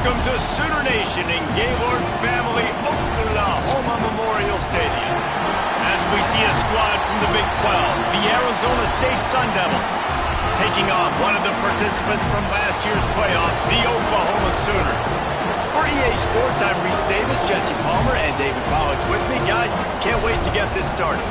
Welcome to Sooner Nation in Gaylord Family Oklahoma Memorial Stadium. As we see a squad from the Big 12, the Arizona State Sun Devils, taking on one of the participants from last year's playoff, the Oklahoma Sooners. For EA Sports, I'm Reese Davis, Jesse Palmer, and David Pollack with me. Guys, can't wait to get this started.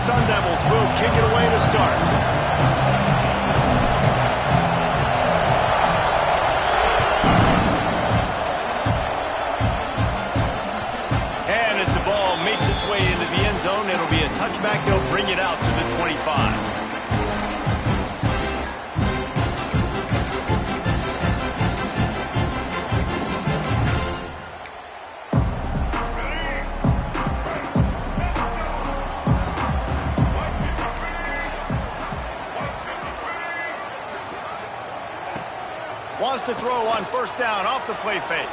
Sun Devils will kick it away to start. And as the ball makes its way into the end zone, it'll be a touchback. They'll bring it out to the 25. Wants to throw on first down off the play fake.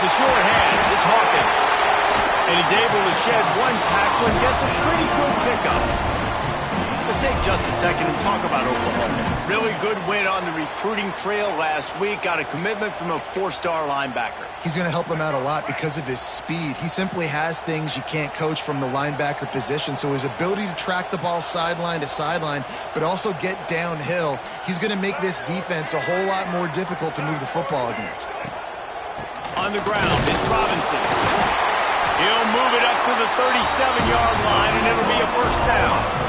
The short hands, it's Hawkins. And he's able to shed one tackle and gets a pretty good pickup. Let's take just a second and talk about Oklahoma. Really good win on the recruiting trail last week. Got a commitment from a four-star linebacker. He's going to help them out a lot because of his speed. He simply has things you can't coach from the linebacker position. So his ability to track the ball sideline to sideline, but also get downhill, he's going to make this defense a whole lot more difficult to move the football against. On the ground, it's Robinson. He'll move it up to the 37-yard line, and it'll be a first down.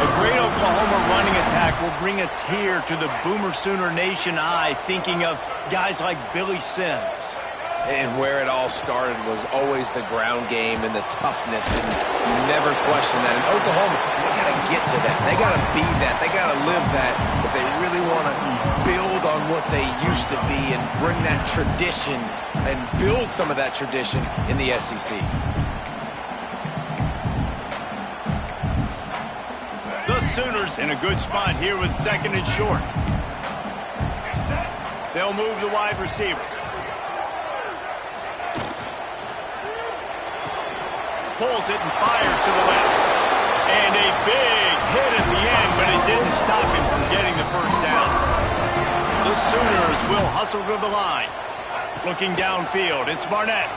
A great Oklahoma running attack will bring a tear to the Boomer Sooner Nation eye, thinking of guys like Billy Sims. And where it all started was always the ground game and the toughness, and you never question that. And Oklahoma, they got to get to that. They got to be that. They got to live that if they really want to build on what they used to be and bring that tradition and build some of that tradition in the SEC. The Sooners in a good spot here with second and short. They'll move the wide receiver. Pulls it and fires to the left. And a big hit at the end, but it didn't stop him from getting the first down. The Sooners will hustle to the line. Looking downfield, it's Barnett.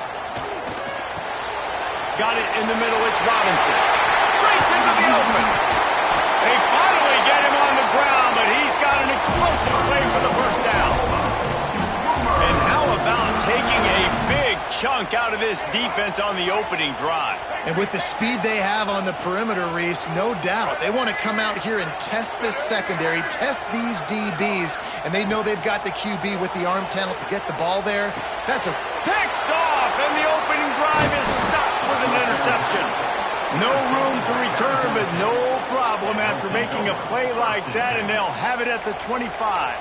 Got it in the middle, it's Robinson. Breaks into the open. They finally get him on the ground, but he's got an explosive play for the first down. And how about taking a big chunk out of this defense on the opening drive? And with the speed they have on the perimeter, Reese, no doubt, they want to come out here and test this secondary, test these DBs, and they know they've got the QB with the arm talent to get the ball there. That's a picked off, and the opening drive is stopped with an interception. No room to return, but no problem after making a play like that, and they'll have it at the 25.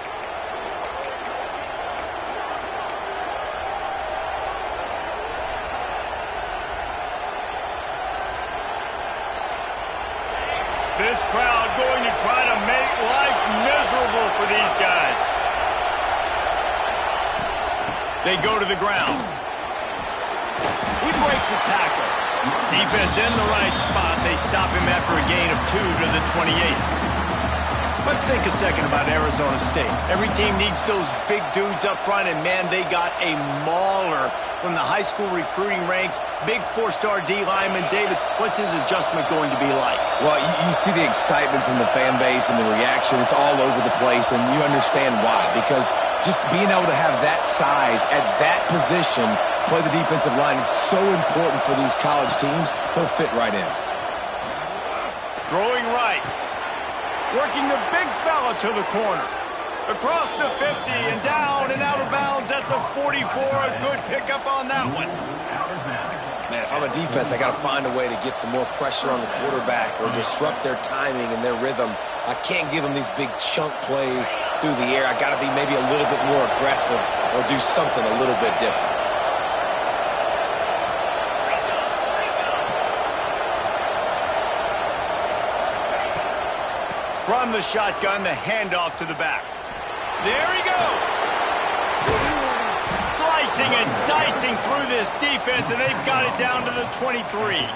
This crowd going to try to make life miserable for these guys. They go to the ground. He breaks a tackle. Defense in the right spot. They stop him after a gain of 2 to the 28. Let's think a second about Arizona State. Every team needs those big dudes up front, and man, they got a mauler from the high school recruiting ranks. Big four-star D lineman. David, what's his adjustment going to be like? Well, you see the excitement from the fan base and the reaction. It's all over the place, and you understand why. Because just being able to have that size at that position, play the defensive line, is so important for these college teams. He'll fit right in. Throwing right. Working the big fella to the corner. Across the 50 and down and out of bounds at the 44. A good pickup on that one. Man, if I'm a defense, I got to find a way to get some more pressure on the quarterback or disrupt their timing and their rhythm. I can't give them these big chunk plays through the air. I got to be maybe a little bit more aggressive or do something a little bit different. From the shotgun, the handoff to the back. There he goes. Slicing and dicing through this defense, and they've got it down to the 23.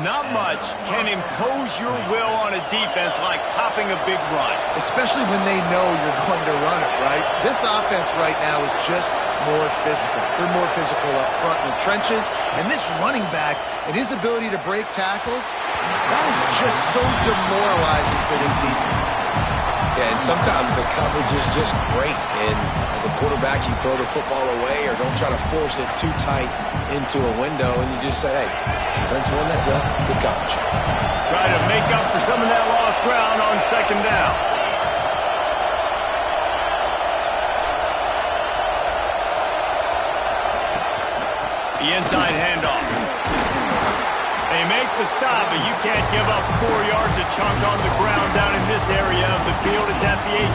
Not much can impose your will on a defense like popping a big run. Especially when they know you're going to run it, right? This offense right now is just more physical. They're more physical up front in the trenches. And this running back and his ability to break tackles, that is just so demoralizing for this defense. Yeah, and sometimes the coverage is just great. And as a quarterback, you throw the football away or don't try to force it too tight into a window, and you just say, hey, defense won that, well, good coverage. Try to make up for some of that lost ground on second down. The inside handoff. They make the stop, but you can't give up 4 yards a chunk on the ground down in this area of the field. It's at the 18.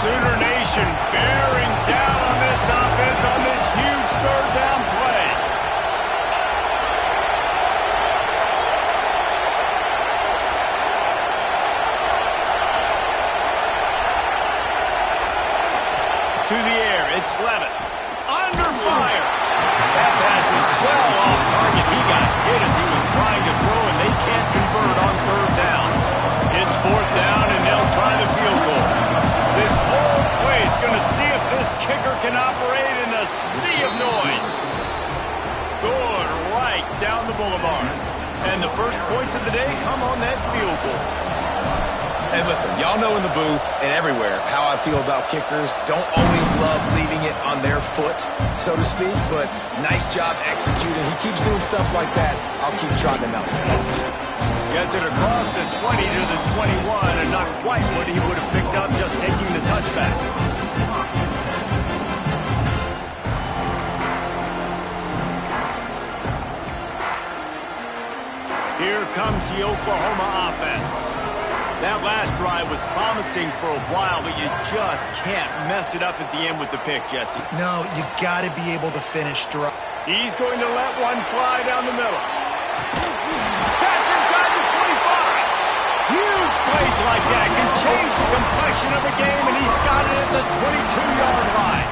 Sooner Nation bearing down on this offense on this huge third down play. To the air, it's Levitt. Under fire. That pass is well off target. He got hit as he was trying to throw, and they can't convert on third down. It's fourth down, and they'll try the field goal. This whole play is going to see if this kicker can operate in the sea of noise. Good right down the boulevard. And the first points of the day come on that field goal. And listen, y'all know in the booth and everywhere how I feel about kickers. Don't always love leaving it on their foot, so to speak, but nice job executing. He keeps doing stuff like that. I'll keep trotting him out there. Gets it across the 20 to the 21, and not quite what he would have picked up just taking the touchback. Here comes the Oklahoma offense. That last drive was promising for a while, but you just can't mess it up at the end with the pick, Jesse. No, you got to be able to finish strong. He's going to let one fly down the middle. Catch inside the 25. Huge plays like that can change the complexion of a game, and he's got it at the 22-yard line.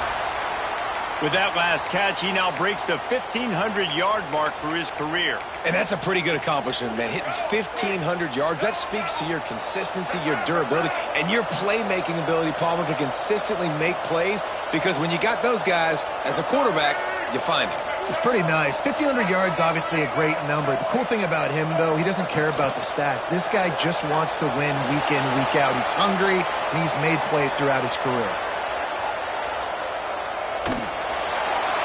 With that last catch, he now breaks the 1,500-yard mark for his career. And that's a pretty good accomplishment, man. Hitting 1,500 yards, that speaks to your consistency, your durability, and your playmaking ability, Palmer, to consistently make plays, because when you got those guys, as a quarterback, you find them. It's pretty nice. 1,500 yards, obviously a great number. The cool thing about him, though, he doesn't care about the stats. This guy just wants to win week in, week out. He's hungry, and he's made plays throughout his career.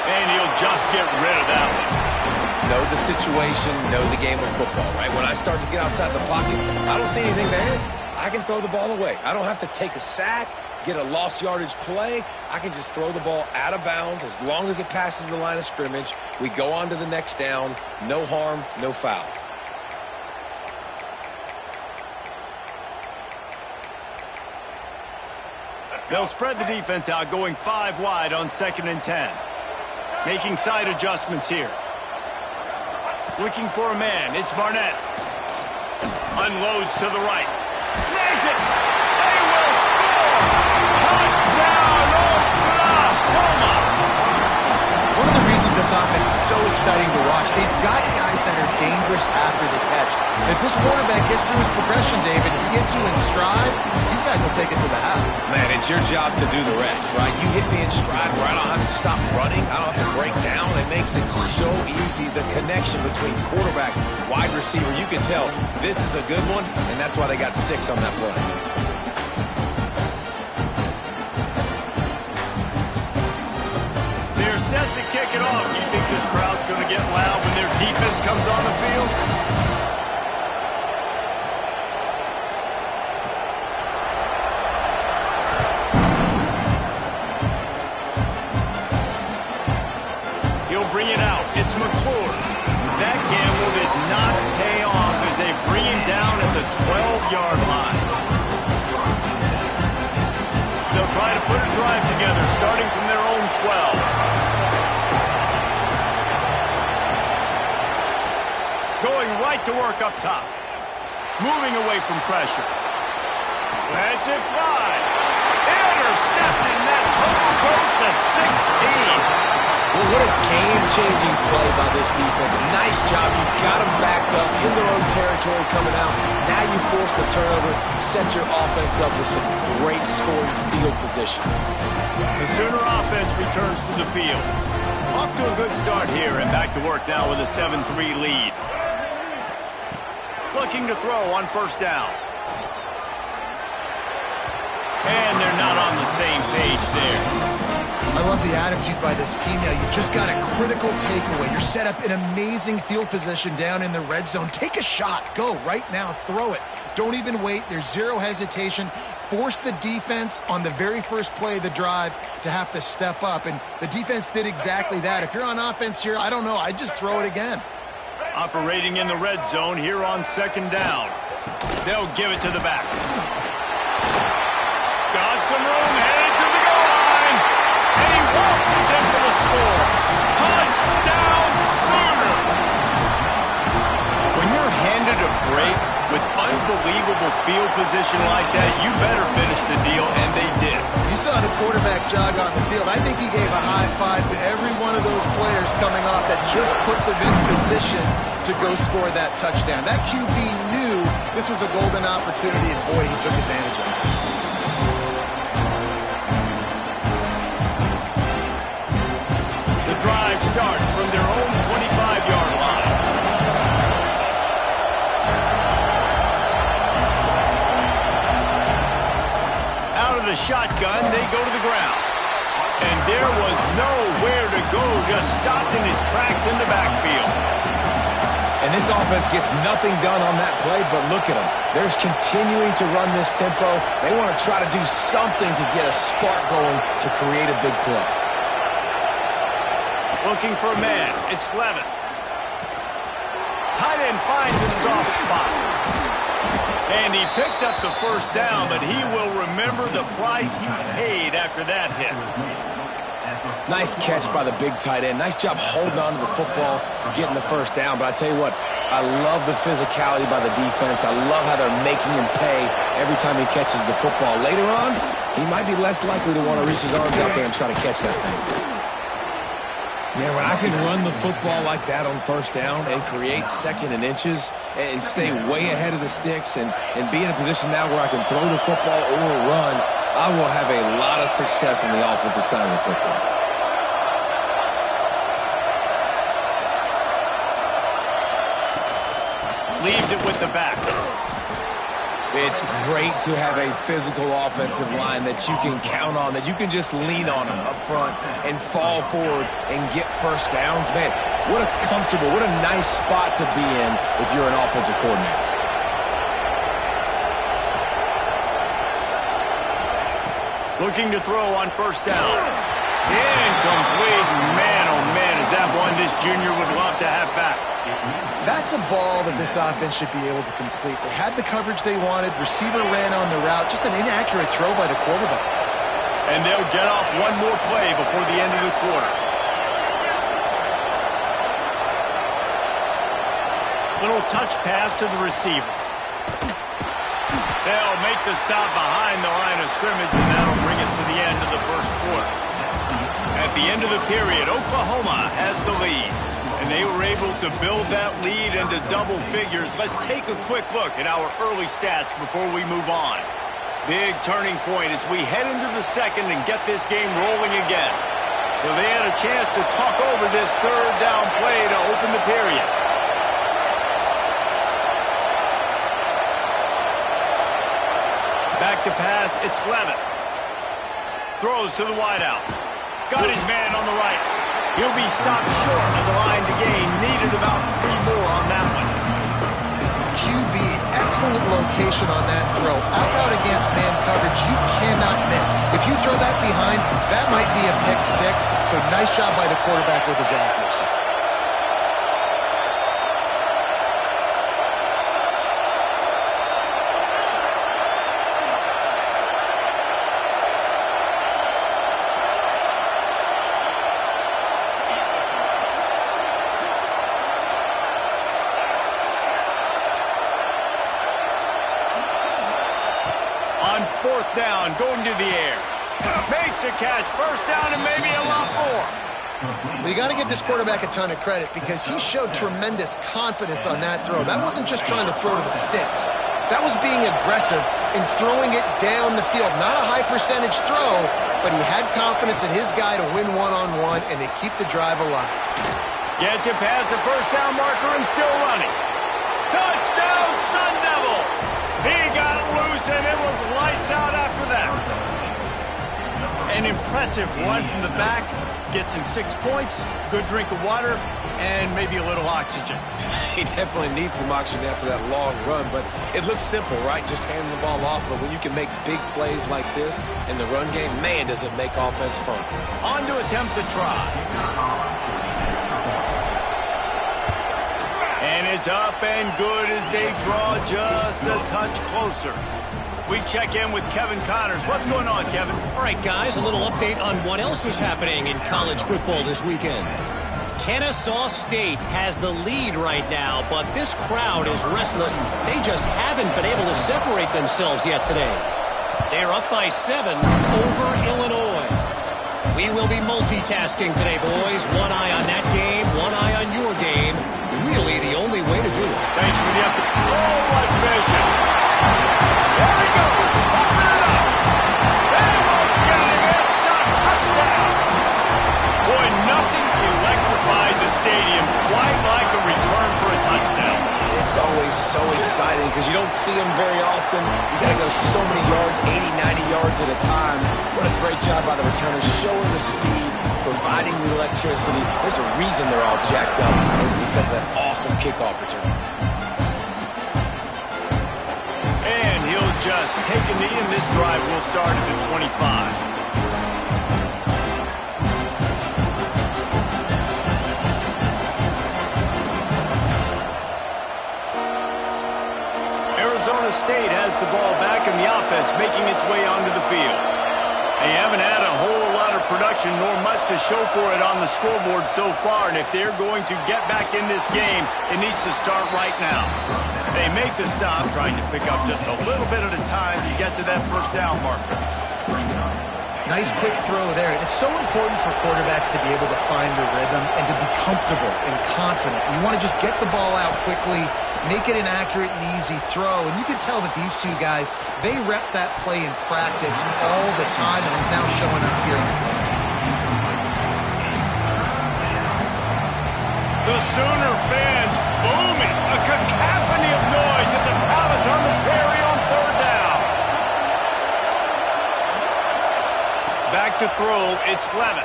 And he'll just get rid of that one. Know the situation, know the game of football, right? When I start to get outside the pocket, I don't see anything there. I can throw the ball away. I don't have to take a sack, get a lost yardage play. I can just throw the ball out of bounds as long as it passes the line of scrimmage. We go on to the next down. No harm, no foul. They'll spread the defense out, going 5 wide on 2nd and 10. Making side adjustments here. Looking for a man. It's Barnett. Unloads to the right. Snags it. They will score. Touchdown, Oklahoma. One of the reasons this offense is so exciting to watch, they've got guys that are dangerous after the catch. If this quarterback gets through his progression, David, if he gets you in stride, these guys will take it to the house. Man, it's your job to do the rest, right? You hit me in stride where I don't have to stop running. I don't have to break down. It makes it so easy, the connection between quarterback, wide receiver. You can tell this is a good one, and that's why they got 6 on that play. They're set to kick it off. You think this crowd's going to get loud when their defense comes on the field? Bring it out. It's McClure. That gamble did not pay off as they bring him down at the 12-yard line. They'll try to put a drive together, starting from their own 12. Going right to work up top. Moving away from pressure. Lets it fly. Intercepted, and that total goes to 16. Well, what a game-changing play by this defense. Nice job. You got them backed up in their own territory coming out. Now you force the turnover, set your offense up with some great scoring field position. The Sooner offense returns to the field. Off to a good start here and back to work now with a 7-3 lead. Looking to throw on first down. And they're not on the same page there. I love the attitude by this team now. You just got a critical takeaway. You're set up in amazing field position down in the red zone. Take a shot. Go right now. Throw it. Don't even wait. There's zero hesitation. Force the defense on the very first play of the drive to have to step up. And the defense did exactly that. If you're on offense here, I don't know. I'd just throw it again. Operating in the red zone here on second down. They'll give it to the back. Got some room, headed to the goal line. And he waltzes in for the score. Touchdown, Sooner! When you're handed a break with unbelievable field position like that, you better finish the deal, and they did. You saw the quarterback jog on the field. I think he gave a high five to every one of those players coming off that just put them in position to go score that touchdown. That QB knew this was a golden opportunity, and boy, he took advantage of it. Drive starts from their own 25-yard line. Out of the shotgun, they go to the ground. And there was nowhere to go, just stopped in his tracks in the backfield. And this offense gets nothing done on that play, but look at them. They're continuing to run this tempo. They want to try to do something to get a spark going to create a big play. Looking for a man. It's Levin. Tight end finds a soft spot. And he picked up the first down, but he will remember the price he paid after that hit. Nice catch by the big tight end. Nice job holding on to the football, getting the first down. But I tell you what, I love the physicality by the defense. I love how they're making him pay every time he catches the football. Later on, he might be less likely to want to reach his arms out there and try to catch that thing. Yeah, when I can run the football like that on first down and create second and inches and stay way ahead of the sticks and be in a position now where I can throw the football or run, I will have a lot of success on the offensive side of the football. Leaves it with the back. It's great to have a physical offensive line that you can count on, that you can just lean on them up front and fall forward and get first downs. Man, what a comfortable, what a nice spot to be in if you're an offensive coordinator. Looking to throw on first down. Incomplete. Man, oh man, is that one this junior would love to have back. That's a ball that this offense should be able to complete. They had the coverage they wanted. Receiver ran on the route. Just an inaccurate throw by the quarterback. And they'll get off one more play before the end of the quarter. Little touch pass to the receiver. They'll make the stop behind the line of scrimmage, and that'll bring us to the end of the first quarter. At the end of the period, Oklahoma has the lead. And they were able to build that lead into double figures. Let's take a quick look at our early stats before we move on. Big turning point as we head into the second and get this game rolling again. So they had a chance to talk over this third down play to open the period. Back to pass, it's Levin. Throws to the wideout. Got his man on the right. He'll be stopped short of the line to gain. Needed about 3 more on that one. QB, excellent location on that throw. Out route against man coverage, you cannot miss. If you throw that behind, that might be a pick six. So nice job by the quarterback with his accuracy. On 4th down, going to the air. Makes a catch. 1st down and maybe a lot more. Well, you got to give this quarterback a ton of credit because he showed tremendous confidence on that throw. That wasn't just trying to throw to the sticks. That was being aggressive and throwing it down the field. Not a high percentage throw, but he had confidence in his guy to win one-on-one and to keep the drive alive. Gets it past the 1st down marker and still running. Touchdown, Sun Devils! He got loose and it was lights out after that. An impressive run from the back. Gets him 6 points, good drink of water, and maybe a little oxygen. He definitely needs some oxygen after that long run, but it looks simple, right? Just hand the ball off, but when you can make big plays like this in the run game, man, does it make offense fun. On to attempt the try. And it's up and good as they draw just a touch closer. We check in with Kevin Connors. What's going on, Kevin? All right, guys, a little update on what else is happening in college football this weekend. Kennesaw State has the lead right now, but this crowd is restless. They just haven't been able to separate themselves yet today. They're up by 7 over Illinois. We will be multitasking today, boys. One eye on that game, one eye on your game. Really the only way to do it. Thanks for the update. Oh, what vision. There we go. Open it up. They won't get it. It's a touchdown. Boy, nothing electrifies a stadium quite like a return for a touchdown. It's always so exciting because you don't see them very often. You got to go so many yards, 80, 90 yards at a time. What a great job by the returners, showing the speed, providing the electricity. There's a reason they're all jacked up. It's because of that awesome kickoff return. And he'll just take a knee, and this drive will start at the 25. Arizona State has the ball back in the offense, making its way onto the field. They haven't had a whole lot of production, nor much to show for it on the scoreboard so far, and if they're going to get back in this game, it needs to start right now. They make the stop, trying to pick up just a little bit at a time to get to that 1st down marker. Nice quick throw there. It's so important for quarterbacks to be able to find a rhythm and to be comfortable and confident. You want to just get the ball out quickly, make it an accurate and easy throw. And you can tell that these two guys, they rep that play in practice all the time, and it's now showing up here in the game. The Sooner fans booming. A cacophony of noise at the Palace on the Prairie on 3rd down. Back to throw, it's Levin.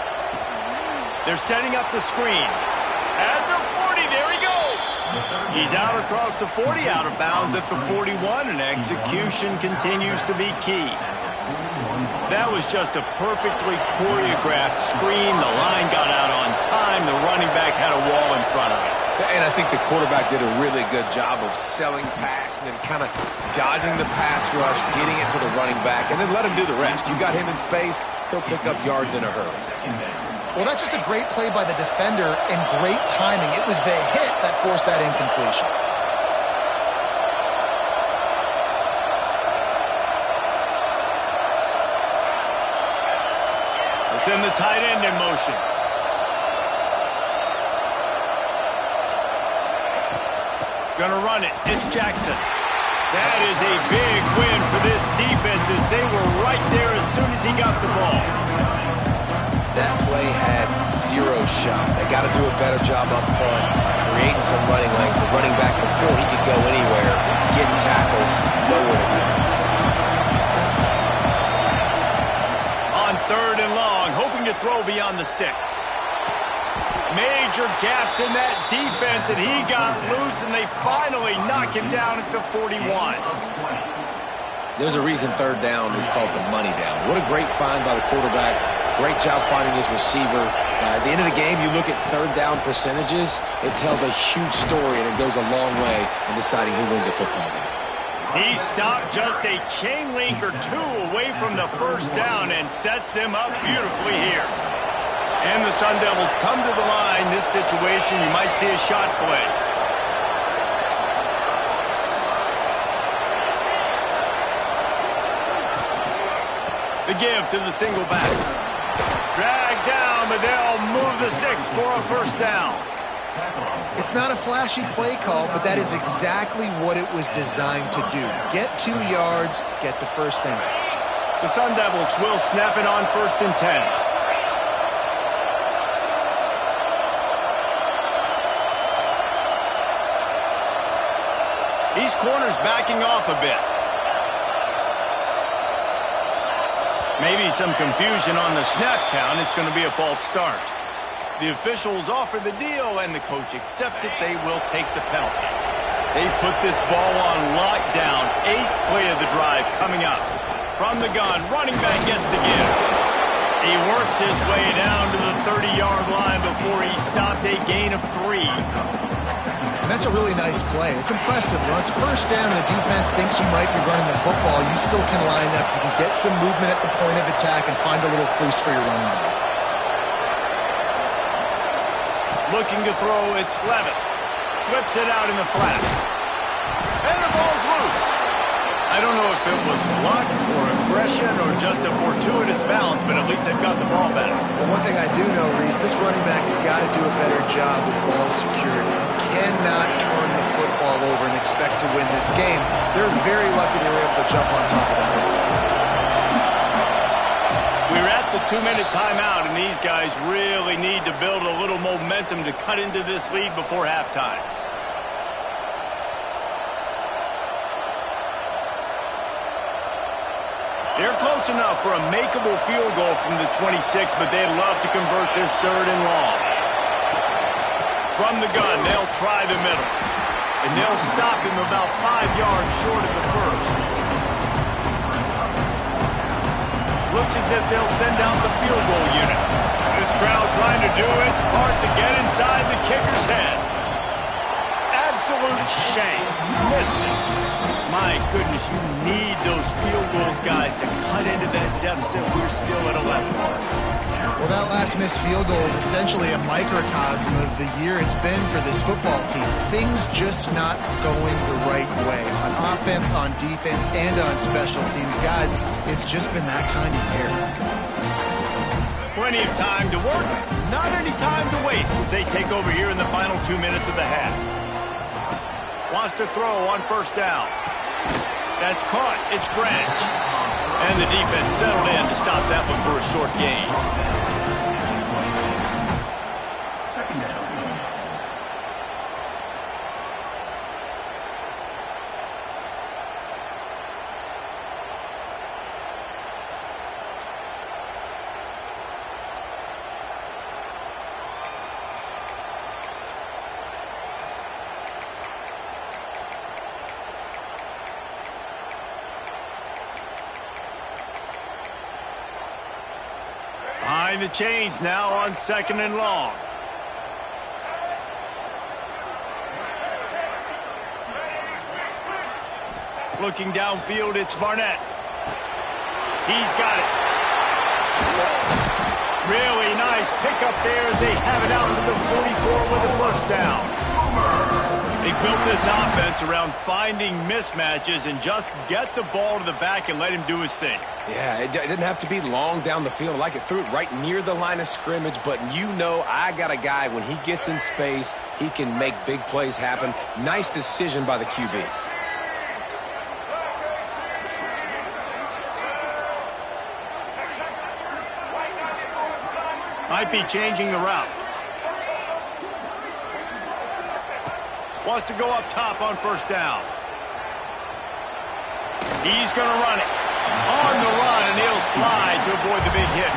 They're setting up the screen. At the 40, there he goes. He's out across the 40, out of bounds at the 41, and execution continues to be key. That was just a perfectly choreographed screen. The line got out on time. The running back had a wall in front of him. And I think the quarterback did a really good job of selling pass and then kind of dodging the pass rush, getting it to the running back, and then let him do the rest. You got him in space, he'll pick up yards in a hurry. Well, that's just a great play by the defender and great timing. It was the hit that forced that incompletion. Let's send the tight end in motion. Gonna run it. It's Jackson. That is a big win for this defense as they were right there as soon as he got the ball. That play had 0 shot. They got to do a better job up front, creating some running lanes. The running back, before he could go anywhere, getting tackled, nowhere to go. On 3rd and long, hoping to throw beyond the sticks. Major gaps in that defense, and he got loose, and they finally knock him down at the 41. There's a reason 3rd down is called the money down. What a great find by the quarterback. Great job finding his receiver. At the end of the game, you look at 3rd down percentages. It tells a huge story, and it goes a long way in deciding who wins a football game. He stopped just a chain link or 2 away from the 1st down and sets them up beautifully here. And the Sun Devils come to the line. This situation, you might see a shot play. The give to the single back. Dragged down, but they'll move the sticks for a first down. It's not a flashy play call, but that is exactly what it was designed to do. Get 2 yards, get the first down. The Sun Devils will snap it on 1st and 10. These corners backing off a bit. Maybe some confusion on the snap count. It's going to be a false start. The officials offer the deal, and the coach accepts it. They will take the penalty. They've put this ball on lockdown. 8th play of the drive coming up. From the gun, running back gets the give. He works his way down to the 30-yard line before he stopped, a gain of 3. And that's a really nice play. It's impressive. When it's first down and the defense thinks you might be running the football, you still can line up. You can get some movement at the point of attack and find a little crease for your running back. Looking to throw, it's Levitt. Flips it out in the flat. And the ball's loose. I don't know if it was luck or aggression or just a fortuitous bounce, but at least they've got the ball back. Well, one thing I do know, Reese, this running back's got to do a better job with ball security. Cannot turn the football over and expect to win this game. They're very lucky they were able to jump on top of that. We're at the 2-minute timeout, and these guys really need to build a little momentum to cut into this lead before halftime. They're close enough for a makeable field goal from the 26, but they'd love to convert this 3rd and long. From the gun, they'll try the middle. And they'll stop him about 5 yards short of the first. Looks as if they'll send out the field goal unit. This crowd trying to do its part to get inside the kicker's head. Absolute shame. Missed it. My goodness, you need those field goals, guys, to cut into that deficit. We're still at 11. Well, that last missed field goal is essentially a microcosm of the year it's been for this football team. Things just not going the right way. On offense, on defense, and on special teams. Guys, it's just been that kind of year. Plenty of time to work, not any time to waste as they take over here in the final 2 minutes of the half. Wants to throw on 1st down. That's caught. It's Branch. And the defense settled in to stop that one for a short gain. Second down. Behind the chains now on 2nd and long. Looking downfield, it's Barnett. He's got it. Really nice pickup there as they have it out to the 44 with a 1st down. They built this offense around finding mismatches and just get the ball to the back and let him do his thing. Yeah, it didn't have to be long down the field. Like it threw it right near the line of scrimmage, but you know I got a guy, when he gets in space, he can make big plays happen. Nice decision by the QB. Might be changing the route. Wants to go up top on 1st down. He's going to run it. On the run, and he'll slide to avoid the big hit.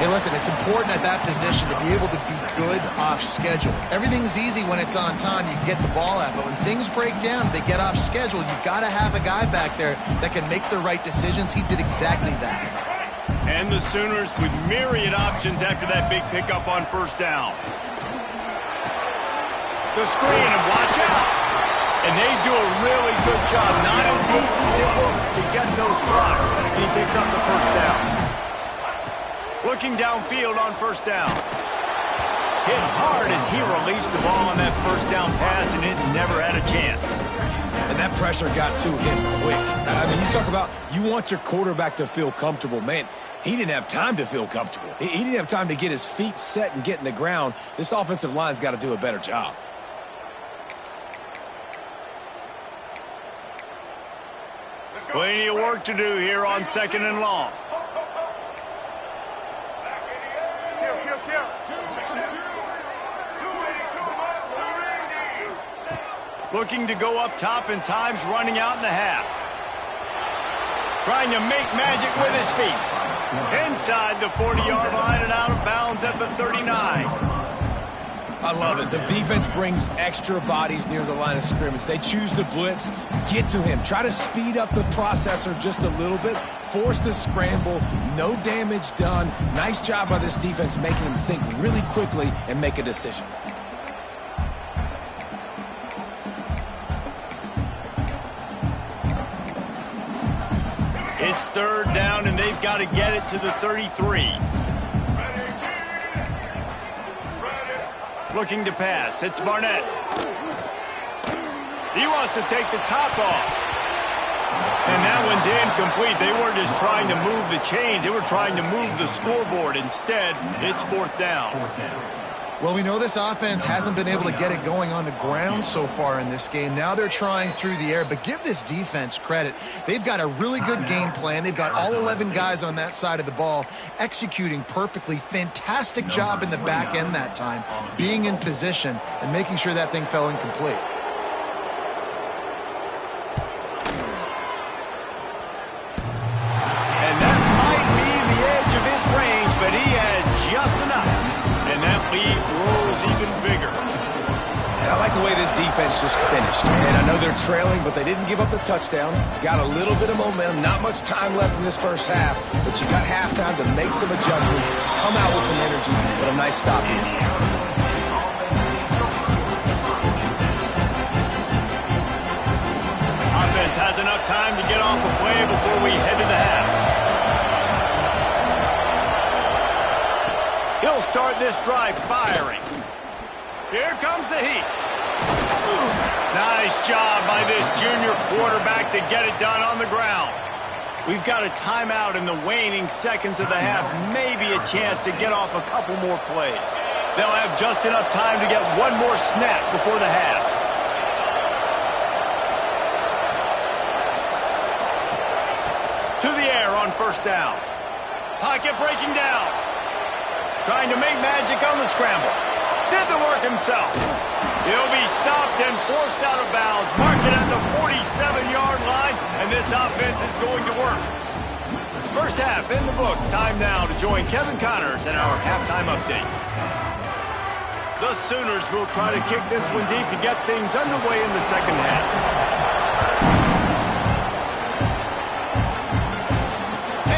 Hey, listen, it's important at that position to be able to be good off schedule. Everything's easy when it's on time. You can get the ball out, but when things break down, they get off schedule. You've got to have a guy back there that can make the right decisions. He did exactly that. And the Sooners with myriad options after that big pickup on 1st down. The screen, and watch out. And they do a really good job. Not as easy as it looks to get those blocks. And he picks up the 1st down. Looking downfield on 1st down. Hit hard as he released the ball on that 1st down pass, and it never had a chance. And that pressure got to him quick. I mean, you talk about you want your quarterback to feel comfortable. Man, he didn't have time to feel comfortable. He didn't have time to get his feet set and get in the ground. This offensive line's got to do a better job. Plenty of work to do here on 2nd and long. Looking to go up top, and time's running out in the half. Trying to make magic with his feet. Inside the 40-yard line and out of bounds at the 39. I love it. The defense brings extra bodies near the line of scrimmage. They choose to blitz, get to him, try to speed up the processor just a little bit, force the scramble, no damage done. Nice job by this defense making him think really quickly and make a decision. It's 3rd down, and they've got to get it to the 33. Looking to pass. It's Barnett. He wants to take the top off. And that one's incomplete. They weren't just trying to move the chains. They were trying to move the scoreboard. Instead, it's 4th down. Well, we know this offense hasn't been able to get it going on the ground so far in this game. Now they're trying through the air, but give this defense credit. They've got a really good game plan. They've got all 11 guys on that side of the ball executing perfectly. Fantastic job in the back end that time, being in position and making sure that thing fell incomplete. And that might be the edge of his range, but he had just enough. And that lead grows even bigger. And I like the way this defense just finished. And I know they're trailing, but they didn't give up the touchdown. Got a little bit of momentum. Not much time left in this first half, but you got halftime to make some adjustments, come out with some energy, but a nice stop here. Offense has enough time to get off a play before we head to the half. He'll start this drive firing. Here comes the heat. Nice job by this junior quarterback to get it done on the ground. We've got a timeout in the waning seconds of the half. Maybe a chance to get off a couple more plays. They'll have just enough time to get one more snap before the half. To the air on 1st down. Pocket breaking down. Trying to make magic on the scramble. Did the work himself. He'll be stopped and forced out of bounds. Mark it at the 47-yard line, and this offense is going to work. First half in the books. Time now to join Kevin Connors in our halftime update. The Sooners will try to kick this one deep to get things underway in the second half.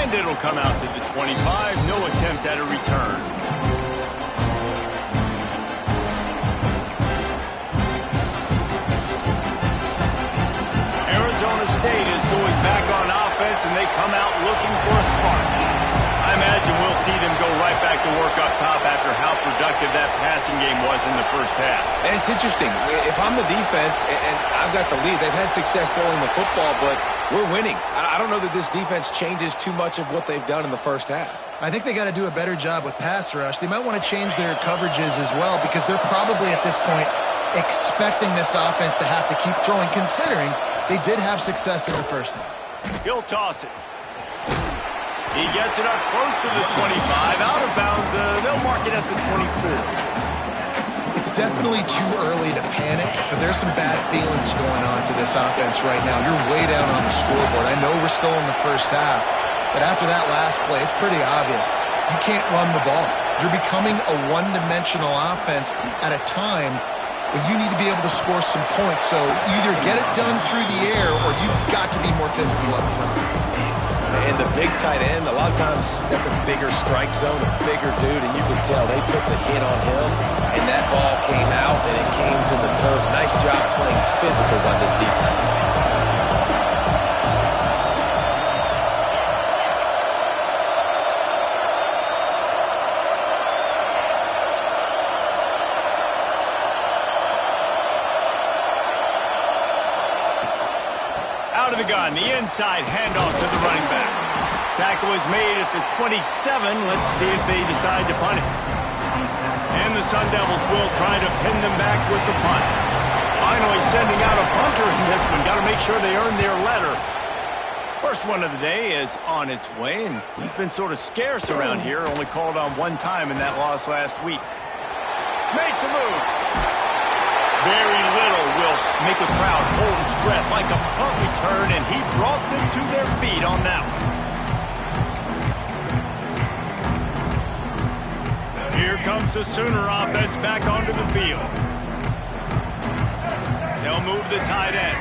And it'll come out to the 25. No attempt at a return. Arizona State is going back on offense, and they come out looking for a spark. I imagine we'll see them go right back to work up top after how productive that passing game was in the first half. And it's interesting. If I'm the defense and I've got the lead, they've had success throwing the football, but we're winning. I don't know that this defense changes too much of what they've done in the first half. I think they got to do a better job with pass rush. They might want to change their coverages as well, because they're probably at this point expecting this offense to have to keep throwing, considering they did have success in the first half. He'll toss it. He gets it up close to the 25. Out of bounds, they'll mark it at the 24. It's definitely too early to panic, but there's some bad feelings going on for this offense right now. You're way down on the scoreboard. I know we're still in the first half, but after that last play, it's pretty obvious. You can't run the ball. You're becoming a one-dimensional offense at a time when you need to be able to score some points. So either get it done through the air, or you've got to be more physical up front. And the big tight end, a lot of times that's a bigger strike zone, a bigger dude, and you can tell they put the hit on him, and that ball came out, and it came to the turf. Nice job playing physical by this defense. gun, the inside handoff to the running back. Tackle is made at the 27. Let's see if they decide to punt it. And the Sun Devils will try to pin them back with the punt. Finally sending out a punter in this one. Got to make sure they earn their letter. First one of the day is on its way, and he's been sort of scarce around here. Only called on one time in that loss last week. Makes a move. Very little will make a crowd hold its breath like a punt return, and he brought them to their feet on that one. Here comes the Sooner offense back onto the field. They'll move the tight end.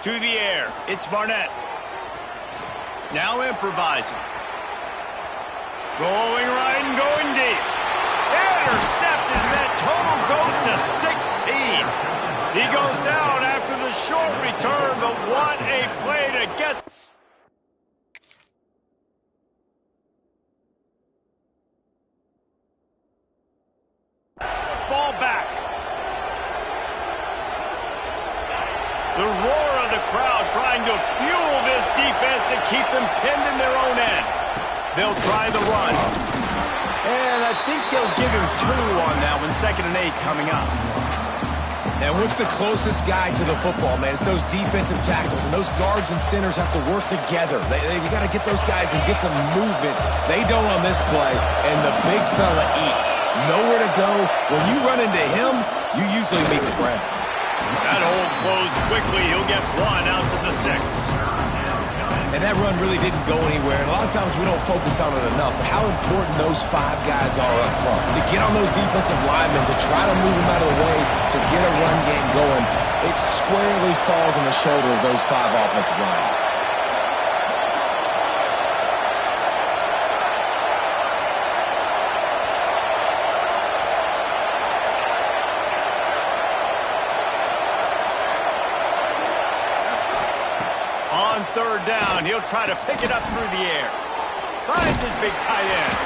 To the air. It's Barnett. Now improvising. Rolling right and going deep. Intercepted, and that total goes to 16. He goes down after the short return, but what a play to get. Ball back. The roar of the crowd trying to fuel this defense to keep them pinned in their own end. They'll try the run. And I think they'll give him 2 on that one. 2nd and 8 coming up. And what's the closest guy to the football, man? It's those defensive tackles, and those guards and centers have to work together. You got to get those guys and get some movement. They don't on this play, and the big fella eats. Nowhere to go. When you run into him, you usually meet the ground. That hole closed quickly. He'll get 1 out to the 6. And that run really didn't go anywhere. And a lot of times we don't focus on it enough. But how important those 5 guys are up front. To get on those defensive linemen, to try to move them out of the way, to get a run game going, it squarely falls on the shoulder of those 5 offensive linemen. On 3rd down, he'll try to pick it up through the air. Finds his big tight end.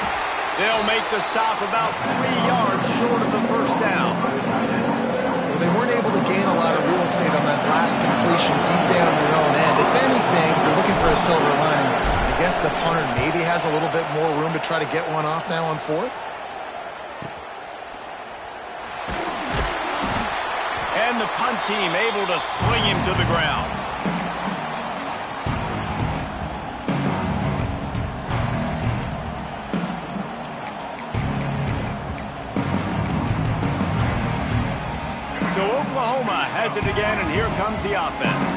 They'll make the stop about 3 yards short of the 1st down. Well, they weren't able to gain a lot of real estate on that last completion deep down their own end. If anything, if they're looking for a silver lining, I guess the punter maybe has a little bit more room to try to get one off now on 4th. And the punt team able to sling him to the ground. So Oklahoma has it again, and here comes the offense.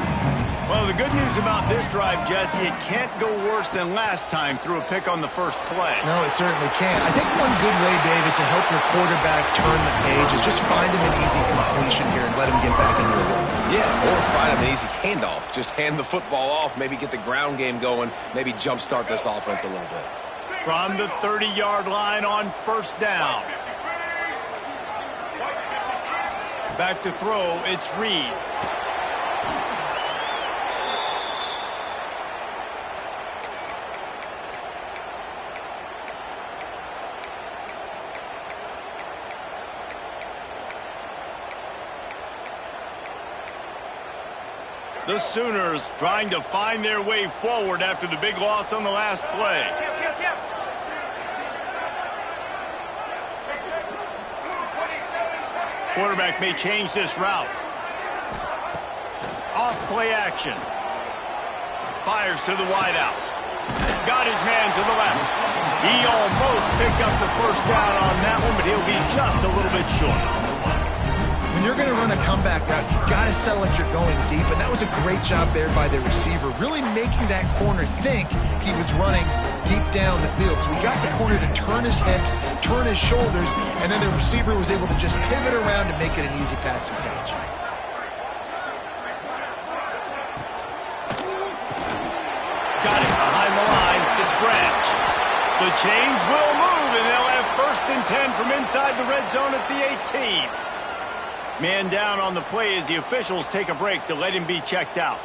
Well, the good news about this drive, Jesse, it can't go worse than last time through a pick on the first play. No, it certainly can't. I think one good way, David, to help your quarterback turn the page is just find him an easy completion here and let him get back into it. Yeah, or find him an easy handoff. Just hand the football off, maybe get the ground game going, maybe jumpstart this offense a little bit. From the 30-yard line on 1st down. Back to throw, it's Reed. The Sooners trying to find their way forward after the big loss on the last play. Quarterback may change this route. Off play action. Fires to the wideout. Got his man to the left. He almost picked up the 1st down on that one, but he'll be just a little bit short. When you're going to run a comeback route, you've got to sell like you're going deep, and that was a great job there by the receiver, really making that corner think he was running deep down the field. So we got the corner to turn his hips, turn his shoulders, and then the receiver was able to just pivot around and make it an easy pass and catch. Got it behind the line. It's Branch. The chains will move, and they'll have 1st and 10 from inside the red zone at the 18. Man down on the play as the officials take a break to let him be checked out.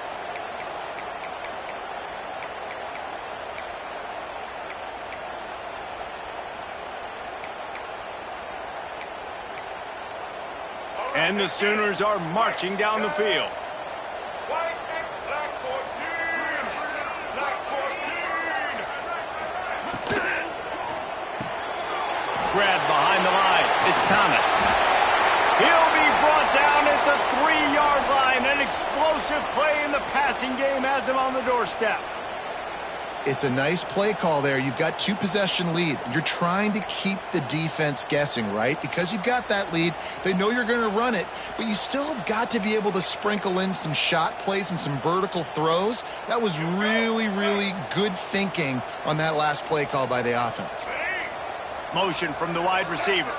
And the Sooners are marching down the field. Grabbed behind the line. It's Thomas. He'll be brought down at the 3-yard line. An explosive play in the passing game has him on the doorstep. It's a nice play call there. You've got 2-possession lead. You're trying to keep the defense guessing, right? Because you've got that lead. They know you're going to run it, but you still have got to be able to sprinkle in some shot plays and some vertical throws. That was really, really good thinking on that last play call by the offense. Motion from the wide receiver.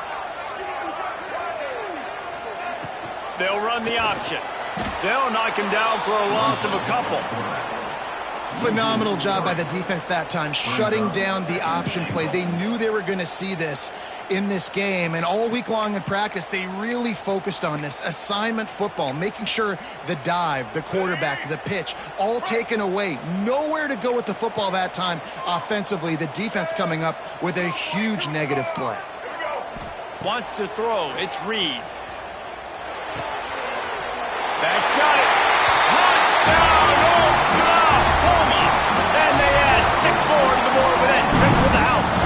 They'll run the option. They'll knock him down for a loss of a couple. Phenomenal job by the defense that time, shutting down the option play. They knew they were going to see this in this game, and all week long in practice, they really focused on this assignment football, making sure the dive, the quarterback, the pitch, all taken away. Nowhere to go with the football that time offensively. The defense coming up with a huge negative play. Wants to throw. It's Reed. That's got it. Touchdown, Oklahoma! And they add 6 more to the board with that trip to the house.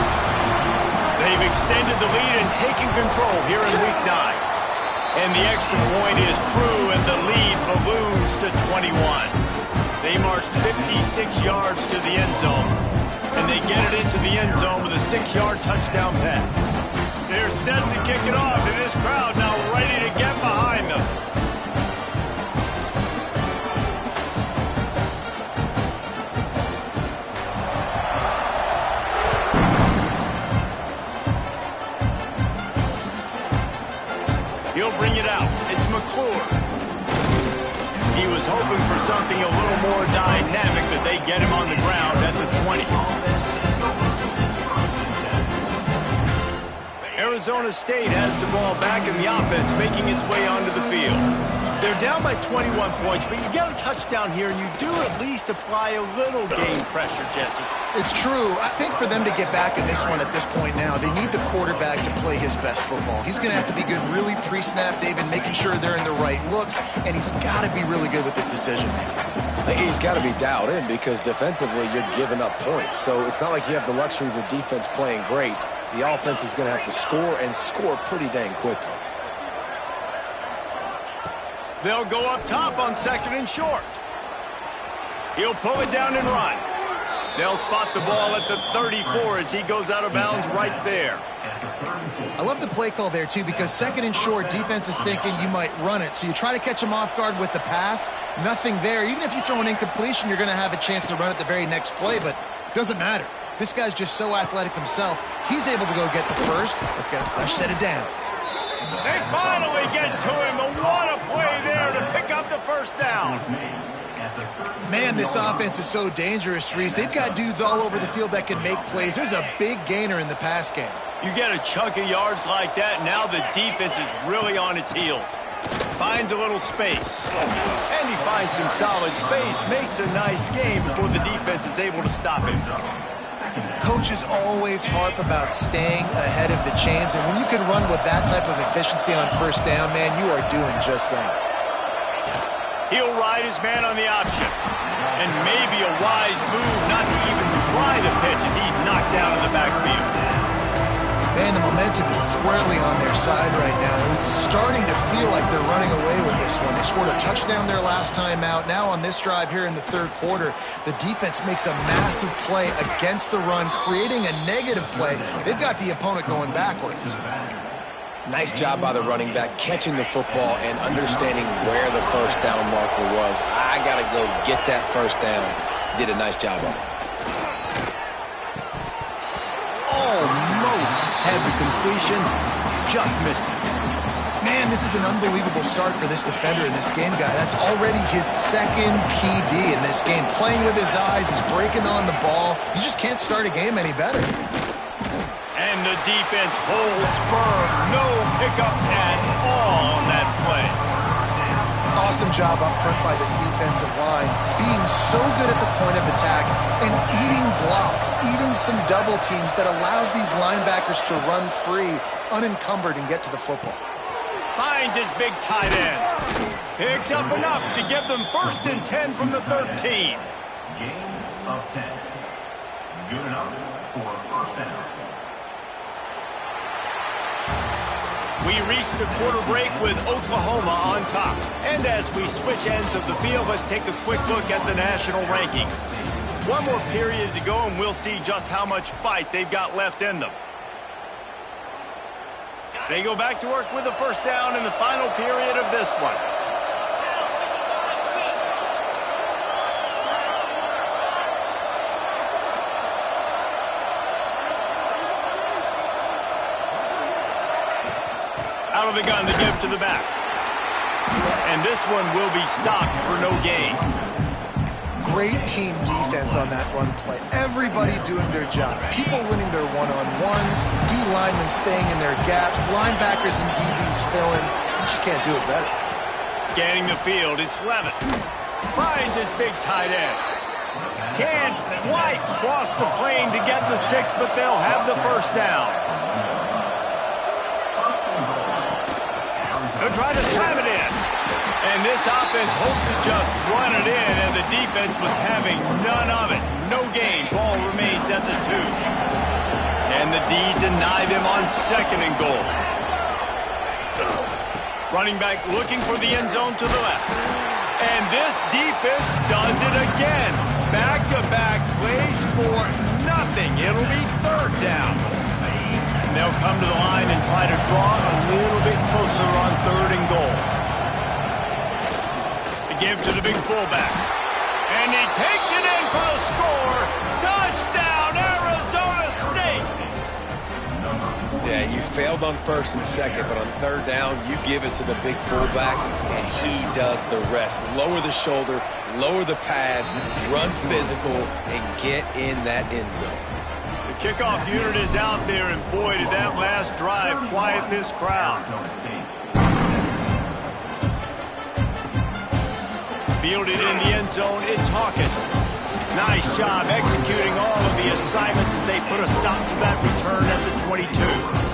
They've extended the lead and taken control here in Week 9. And the extra point is true, and the lead balloons to 21. They marched 56 yards to the end zone, and they get it into the end zone with a 6-yard touchdown pass. They're set to kick it off, and this crowd now ready to get behind them. He'll bring it out. It's McClure. He was hoping for something a little more dynamic, but they get him on the ground at the 20. Arizona State has the ball back in the offense, making its way onto the field. They're down by 21 points, but you get a touchdown here, and you do at least apply a little game pressure, Jesse. It's true. I think for them to get back in this one at this point now, they need the quarterback to play his best football. He's going to have to be good really pre-snap, David, making sure they're in the right looks, and he's got to be really good with his decision-making. He's got to be dialed in because defensively you're giving up points. So it's not like you have the luxury of your defense playing great. The offense is going to have to score and score pretty dang quickly. They'll go up top on 2nd and short. He'll pull it down and run. They'll spot the ball at the 34 as he goes out of bounds right there. I love the play call there, too, because 2nd and short, defense is thinking you might run it. So you try to catch him off guard with the pass. Nothing there. Even if you throw an incompletion, you're going to have a chance to run it the very next play, but it doesn't matter. This guy's just so athletic himself. He's able to go get the first. Let's get a fresh set of downs. They finally get to him. What a play there to pick up the first down. Man, this offense is so dangerous, Reese. They've got dudes all over the field that can make plays. There's a big gainer in the pass game. You get a chunk of yards like that, now the defense is really on its heels. Finds a little space. And he finds some solid space, makes a nice game before the defense is able to stop him. Coaches always harp about staying ahead of the chains, and when you can run with that type of efficiency on first down, man, you are doing just that. He'll ride his man on the option. And maybe a wise move not to even try the pitch as he's knocked down in the backfield. Man, the momentum is squarely on their side right now. It's starting to feel like they're running away with this one. They scored a touchdown their last time out. Now on this drive here in the 3rd quarter, the defense makes a massive play against the run, creating a negative play. They've got the opponent going backwards. Nice job by the running back, catching the football and understanding where the first down marker was. I got to go get that first down. Did a nice job of it. Almost had the completion, just missed it. Man, this is an unbelievable start for this defender in this game, guy. That's already his 2nd PD in this game. Playing with his eyes, he's breaking on the ball. You just can't start a game any better. And the defense holds firm. No pickup at all on that play. Awesome job up front by this defensive line, being so good at the point of attack and eating blocks, eating some double teams that allows these linebackers to run free, unencumbered, and get to the football. Finds his big tight end. Picks up enough to give them 1st and 10 from the 13. Gain of 10. Good enough for 1st down. We reach the quarter break with Oklahoma on top. And as we switch ends of the field, let's take a quick look at the national rankings. One more period to go, and we'll see just how much fight they've got left in them. They go back to work with the 1st down in the final period of this one. Out of the gun to give to the back. And this one will be stopped for no gain. Great team defense on that run play. Everybody doing their job. People winning their one-on-ones, D linemen staying in their gaps, linebackers and DBs filling. You just can't do it better. Scanning the field, it's Levitt. Finds his big tight end. Can't quite cross the plane to get the 6, but they'll have the 1st down. They'll try to slam it in. And this offense hoped to just run it in, and the defense was having none of it. No gain. Ball remains at the 2. And the D denied them on 2nd and goal. Running back looking for the end zone to the left. And this defense does it again. Back-to-back plays for nothing. It'll be 3rd down. And they'll come to the line and try to draw a little bit closer on 3rd and goal. The give to the big fullback. And he takes it in for the score. Touchdown, Arizona State! Yeah, you failed on 1st and 2nd, but on 3rd down, you give it to the big fullback, and he does the rest. Lower the shoulder, lower the pads, run physical, and get in that end zone. Kickoff unit is out there, and boy, did that last drive quiet this crowd. Fielded in the end zone, it's Hawkins. Nice job executing all of the assignments as they put a stop to that return at the 22.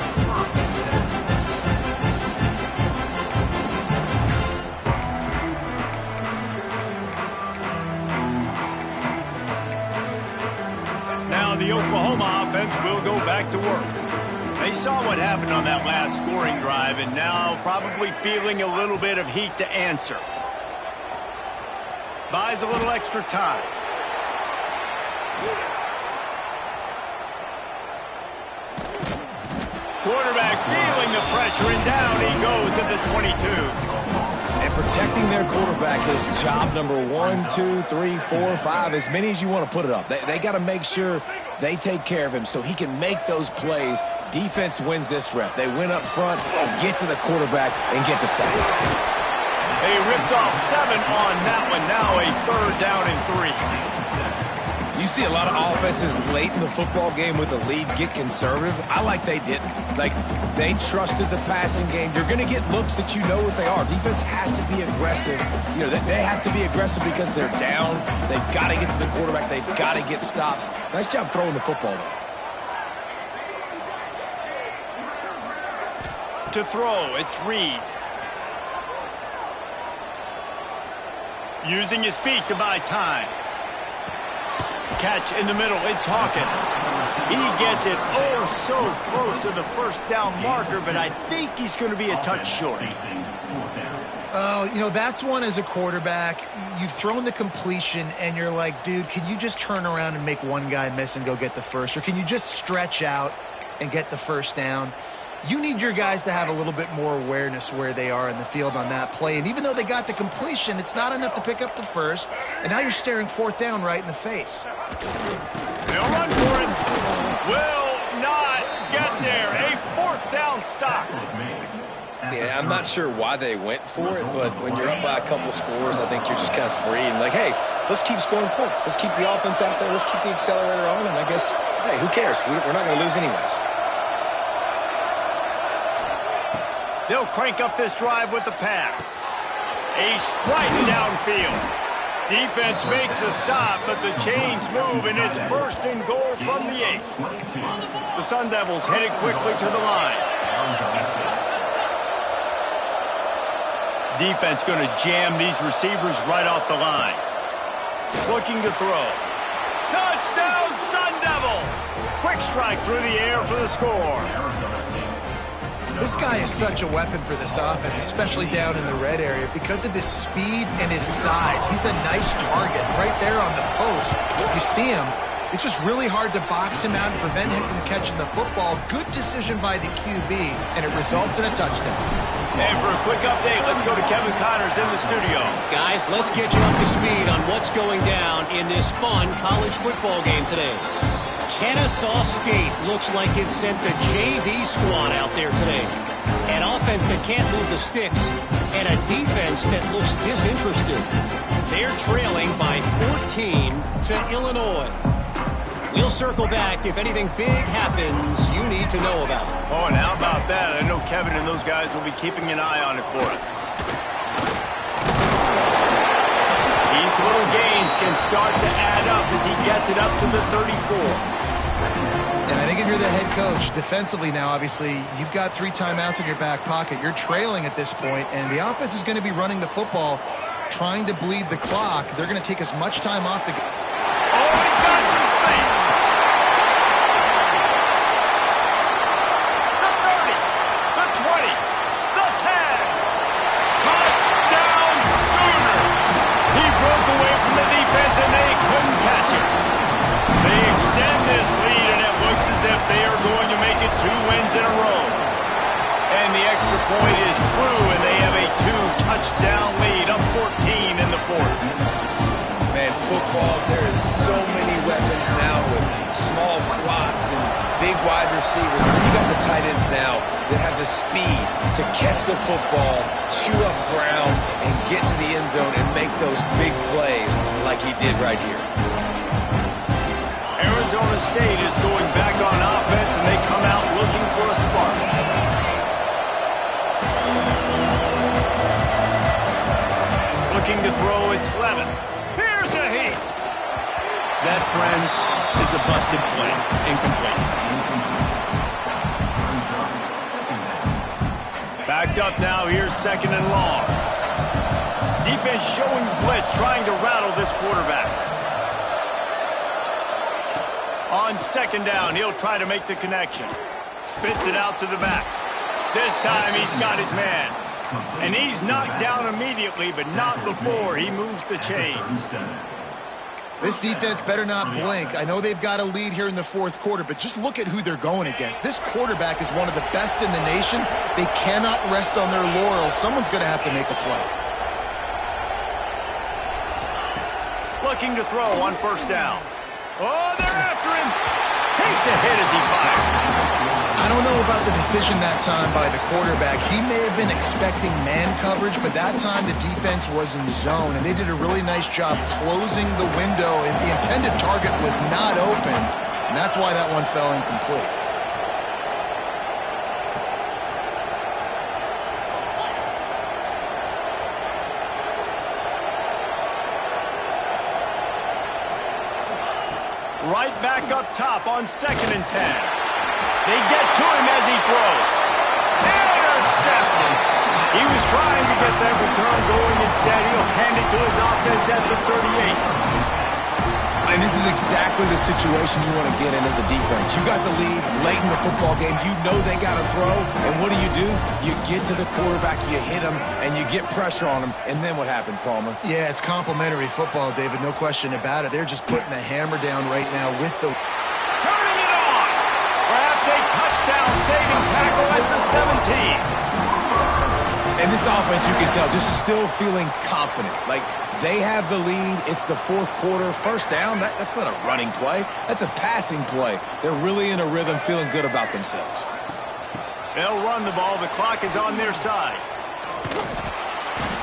The Oklahoma offense will go back to work. They saw what happened on that last scoring drive, and now probably feeling a little bit of heat to answer. Buys a little extra time. Quarterback feeling the pressure, and down he goes at the 22. And protecting their quarterback is job number 1, 2, 3, 4, 5, as many as you want to put it up. They got to make sure they take care of him so he can make those plays. Defense wins this rep. They win up front, get to the quarterback, and get the sack. They ripped off 7 on that one. Now a 3rd down and 3. You see a lot of offenses late in the football game with the lead get conservative. I like they didn't. Like, they trusted the passing game. You're going to get looks that you know what they are. Defense has to be aggressive. You know, they have to be aggressive because they're down. They've got to get to the quarterback. They've got to get stops. Nice job throwing the football, though. To throw, it's Reed. Using his feet to buy time. Catch in the middle, it's Hawkins. He gets it oh so close to the 1st down marker, but I think he's going to be a touch short. Oh, you know, that's one as a quarterback. You've thrown the completion, and you're like, dude, can you just turn around and make one guy miss and go get the 1st? Or can you just stretch out and get the 1st down? You need your guys to have a little bit more awareness where they are in the field on that play. And even though they got the completion, it's not enough to pick up the 1st. And now you're staring 4th down right in the face. They'll run for it. Will not get there. A 4th down stop. Yeah, I'm not sure why they went for it, but when you're up by a couple scores, I think you're just kind of free and like, hey, let's keep scoring points. Let's keep the offense out there. Let's keep the accelerator on, and I guess, hey, who cares? We're not going to lose anyways. They'll crank up this drive with the pass. A strike downfield. Defense makes a stop, but the chains move, and it's 1st and goal from the 8. The Sun Devils headed quickly to the line. Defense going to jam these receivers right off the line. Looking to throw. Touchdown, Sun Devils! Quick strike through the air for the score. This guy is such a weapon for this offense, especially down in the red area, because of his speed and his size. He's a nice target right there on the post. You see him. It's just really hard to box him out and prevent him from catching the football. Good decision by the QB, and it results in a touchdown. And for a quick update, let's go to Kevin Connors in the studio. Guys, let's get you up to speed on what's going down in this fun college football game today. Kennesaw State looks like it sent the JV squad out there today. An offense that can't move the sticks, and a defense that looks disinterested. They're trailing by 14 to Illinois. We'll circle back if anything big happens you need to know about. Oh, and how about that? I know Kevin and those guys will be keeping an eye on it for us. These little gains can start to add up as he gets it up to the 34. And I think if you're the head coach, defensively now, obviously, you've got 3 timeouts in your back pocket. You're trailing at this point, and the offense is going to be running the football, trying to bleed the clock. They're going to take as much time off the... Oh, he's got some space. The 30, the 20, the 10. Touchdown, Sooner. He broke away from the defense, and they couldn't catch him. They extend this lead, and it looks as if they are going to make it 2 wins in a row. And the extra point is true, and they have a 2-touchdown lead, up 14 in the 4th. Man, football, there is so many weapons now with small slots and big wide receivers. And then you got the tight ends now that have the speed to catch the football, chew up ground, and get to the end zone and make those big plays like he did right here. Arizona State is going back on offense, and they come out looking for a spark. Looking to throw, it's Levin. Here's a heat. That, friends, is a busted play. Incomplete. Backed up now, here's 2nd and long. Defense showing blitz, trying to rattle this quarterback. On 2nd down, he'll try to make the connection. Spits it out to the back. This time he's got his man. And he's knocked down immediately, but not before he moves the chains. This defense better not blink. I know they've got a lead here in the 4th quarter, but just look at who they're going against. This quarterback is one of the best in the nation. They cannot rest on their laurels. Someone's going to have to make a play. Looking to throw on 1st down. Oh, they're after him. Takes a hit as he fires. I don't know about the decision that time by the quarterback. He may have been expecting man coverage, but that time the defense was in zone, and they did a really nice job closing the window. And the intended target was not open, and that's why that one fell incomplete. Right back up top on 2nd and 10. They get to him as he throws. Intercepted. He was trying to get that return going. Instead, he'll hand it to his offense at the 38. And this is exactly the situation you want to get in as a defense. You got the lead late in the football game. You know they got to throw. And what do? You get to the quarterback, you hit him, and you get pressure on him. And then what happens, Palmer? Yeah, it's complimentary football, David. No question about it. They're just putting the hammer down right now with the... Turning it on. Perhaps a touchdown-saving tackle at the 17. And this offense, you can tell, just still feeling confident. Like, they have the lead. It's the 4th quarter. 1st down, that's not a running play. That's a passing play. They're really in a rhythm, feeling good about themselves. They'll run the ball. The clock is on their side.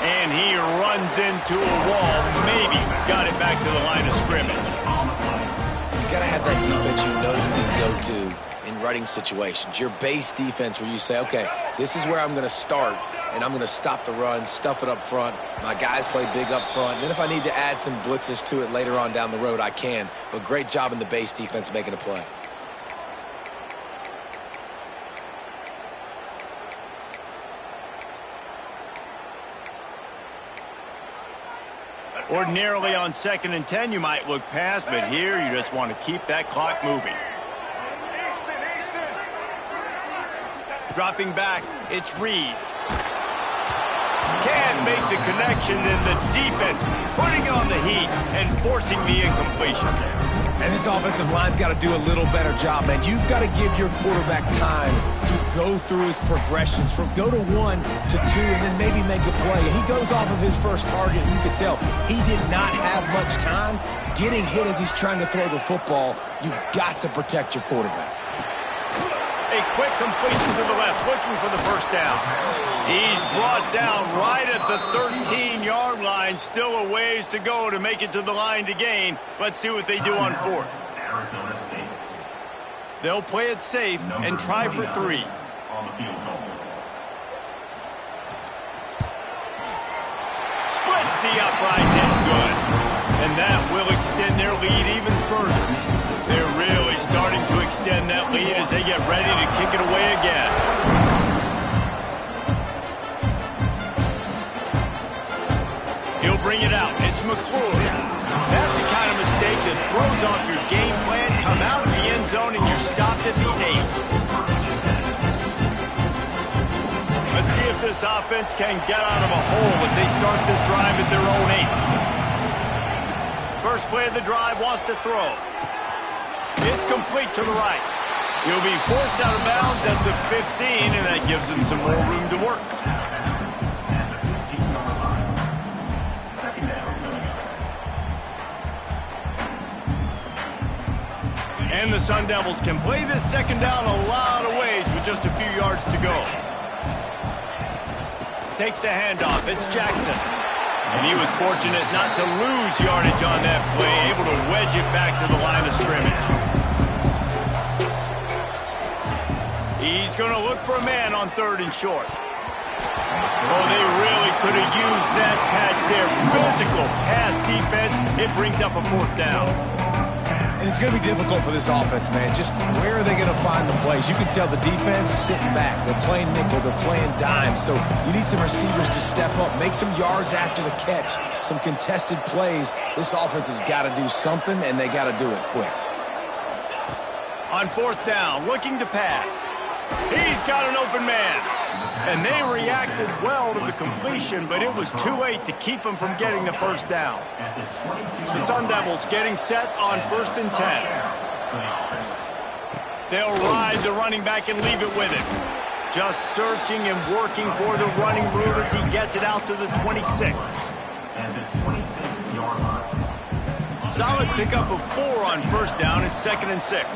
And he runs into a wall. Maybe got it back to the line of scrimmage. You got to have that defense you know you can go to in running situations. Your base defense where you say, okay, this is where I'm going to start, and I'm going to stop the run, stuff it up front. My guys play big up front. And then if I need to add some blitzes to it later on down the road, I can. But great job in the base defense making a play. Ordinarily on 2nd and 10, you might look past, but here you just want to keep that clock moving. Dropping back, it's Reed. Can't make the connection, and the defense putting on the heat and forcing the incompletion. And this offensive line's got to do a little better job, man. You've got to give your quarterback time to go through his progressions from go to 1 to 2 and then maybe make a play. And he goes off of his first target, and you can tell he did not have much time getting hit as he's trying to throw the football. You've got to protect your quarterback. A quick completion to the left, looking for the first down. He's brought down right at the 13-yard line. Still a ways to go to make it to the line to gain. Let's see what they do on 4th. Arizona State. They'll play it safe and try for 3. On the field goal. Splits the uprights, it's good. And that will extend their lead even further. They're really starting to extend that lead as they get ready to kick it away again. He'll bring it out. It's McClure. That's the kind of mistake that throws off your game plan. Come out of the end zone and you're stopped at the 8. Let's see if this offense can get out of a hole as they start this drive at their own 8. First play of the drive, wants to throw. It's complete to the right. He'll be forced out of bounds at the 15, and that gives him some more room to work. Second down coming up. And the Sun Devils can play this second down a lot of ways with just a few yards to go. Takes the handoff. It's Jackson. And he was fortunate not to lose yardage on that play, able to wedge it back to the line of scrimmage. He's going to look for a man on 3rd and short. Oh, they really could have used that catch there. Physical pass defense. It brings up a 4th down. And it's going to be difficult for this offense, man. Just where are they going to find the plays? You can tell the defense sitting back. They're playing nickel. They're playing dime. So you need some receivers to step up, make some yards after the catch, some contested plays. This offense has got to do something, and they got to do it quick. On 4th down, looking to pass. He's got an open man. And they reacted well to the completion, but it was too late to keep him from getting the first down. The Sun Devils getting set on 1st and 10. They'll ride the running back and leave it with him. Just searching and working for the running route as he gets it out to the 26. And the 26-yard line. Solid pickup of 4 on 1st down. It's 2nd and 6.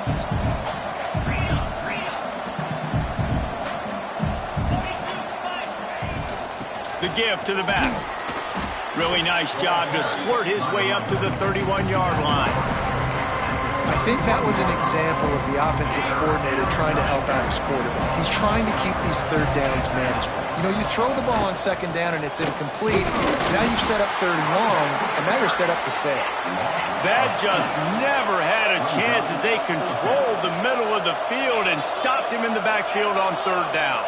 The give to the back. Really nice job to squirt his way up to the 31-yard line. I think that was an example of the offensive coordinator trying to help out his quarterback. He's trying to keep these 3rd downs manageable. You know, you throw the ball on 2nd down and it's incomplete. Now you've set up 3rd and long, and now you're set up to fail. That just never had a chance as they controlled the middle of the field and stopped him in the backfield on 3rd down.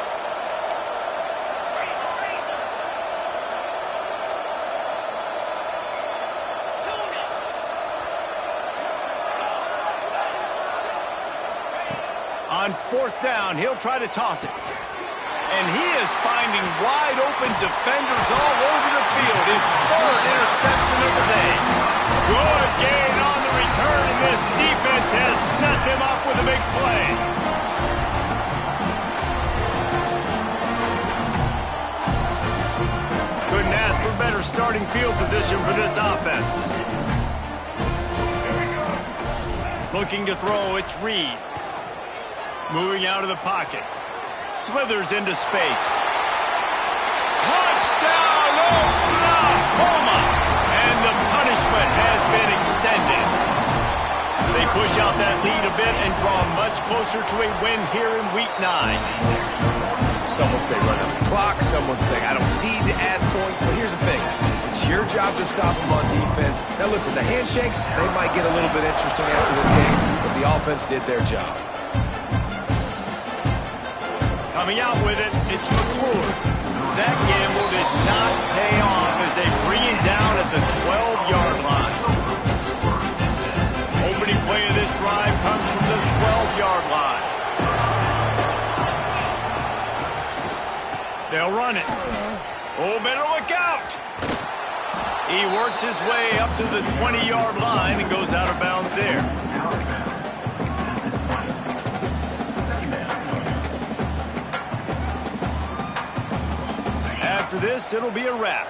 On 4th down, he'll try to toss it. And he is finding wide-open defenders all over the field. His 3rd interception of the day. Good gain on the return, and this defense has set them up with a big play. Couldn't ask for better starting field position for this offense. Looking to throw, it's Reed. Moving out of the pocket. Slithers into space. Touchdown, Oklahoma! And the punishment has been extended. They push out that lead a bit and draw much closer to a win here in Week 9. Some would say run out the clock. Some would say I don't need to add points. But here's the thing. It's your job to stop them on defense. Now listen, the handshakes, they might get a little bit interesting after this game, but the offense did their job. Coming out with it, it's McClure. That gamble did not pay off as they bring him down at at the 12-yard line. Opening play of this drive comes from the 12-yard line. They'll run it. Oh, better look out. He works his way up to the 20-yard line and goes out of bounds there. After this, it'll be a wrap.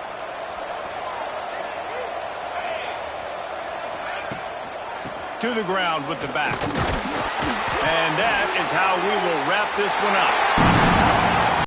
To the ground with the back. And that is how we will wrap this one up.